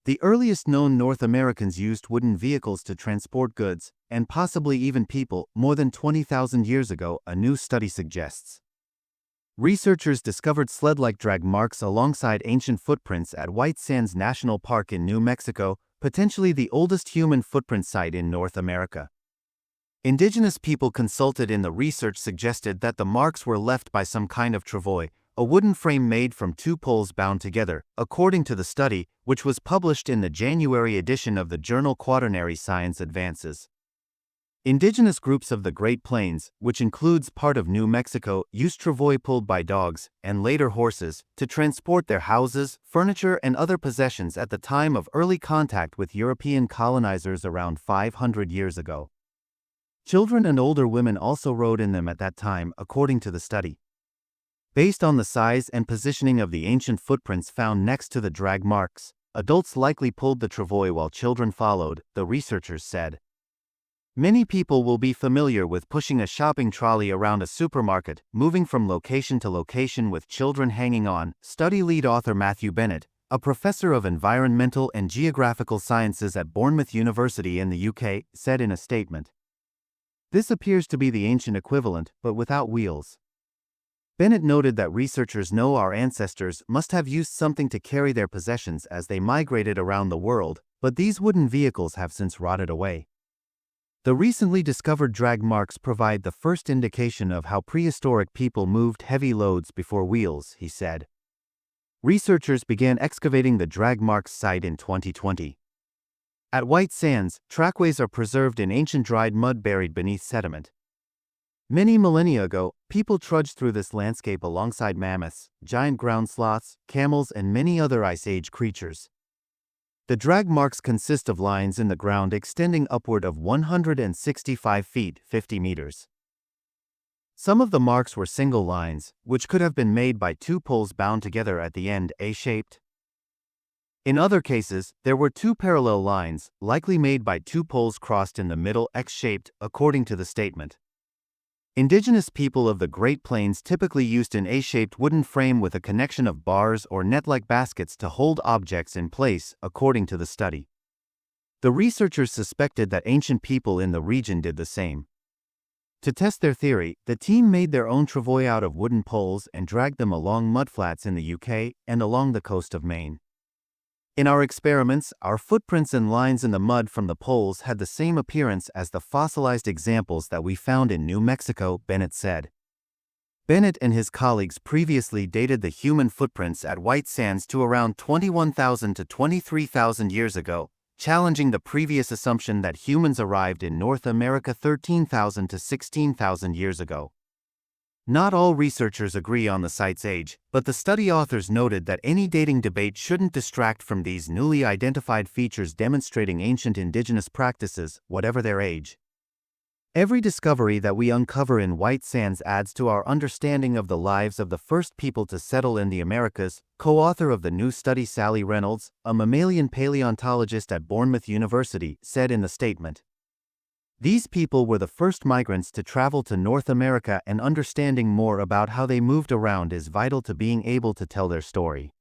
The earliest known North Americans used wooden vehicles to transport goods, and possibly even people, more than 20,000 years ago, a new study suggests. Researchers discovered sled-like drag marks alongside ancient footprints at White Sands National Park in New Mexico, potentially the oldest human footprint site in North America. Indigenous people consulted in the research suggested that the marks were left by some kind of travois, a wooden frame made from two poles bound together, according to the study, which was published in the January edition of the journal Quaternary Science Advances. Indigenous groups of the Great Plains, which includes part of New Mexico, used travois pulled by dogs, and later horses, to transport their houses, furniture, and other possessions at the time of early contact with European colonizers around 500 years ago. Children and older women also rode in them at that time, according to the study. Based on the size and positioning of the ancient footprints found next to the drag marks, adults likely pulled the travois while children followed, the researchers said. Many people will be familiar with pushing a shopping trolley around a supermarket, moving from location to location with children hanging on, study lead author Matthew Bennett, a professor of environmental and geographical sciences at Bournemouth University in the UK, said in a statement. This appears to be the ancient equivalent, but without wheels. Bennett noted that researchers know our ancestors must have used something to carry their possessions as they migrated around the world, but these wooden vehicles have since rotted away. The recently discovered drag marks provide the first indication of how prehistoric people moved heavy loads before wheels, he said. Researchers began excavating the drag marks site in 2020. At White Sands, trackways are preserved in ancient dried mud buried beneath sediment. Many millennia ago, people trudged through this landscape alongside mammoths, giant ground sloths, camels, and many other Ice Age creatures. The drag marks consist of lines in the ground extending upward of 165 feet, 50 meters. Some of the marks were single lines, which could have been made by two poles bound together at the end, A-shaped. In other cases, there were two parallel lines, likely made by two poles crossed in the middle, X-shaped, according to the statement. Indigenous people of the Great Plains typically used an A-shaped wooden frame with a connection of bars or net-like baskets to hold objects in place, according to the study. The researchers suspected that ancient people in the region did the same. To test their theory, the team made their own travois out of wooden poles and dragged them along mudflats in the UK and along the coast of Maine. In our experiments, our footprints and lines in the mud from the poles had the same appearance as the fossilized examples that we found in New Mexico, Bennett said. Bennett and his colleagues previously dated the human footprints at White Sands to around 21,000 to 23,000 years ago, challenging the previous assumption that humans arrived in North America 13,000 to 16,000 years ago. Not all researchers agree on the site's age, but the study authors noted that any dating debate shouldn't distract from these newly identified features demonstrating ancient indigenous practices, whatever their age. Every discovery that we uncover in White Sands adds to our understanding of the lives of the first people to settle in the Americas, co-author of the new study Sally Reynolds, a mammalian paleontologist at Bournemouth University, said in the statement. These people were the first migrants to travel to North America, and understanding more about how they moved around is vital to being able to tell their story.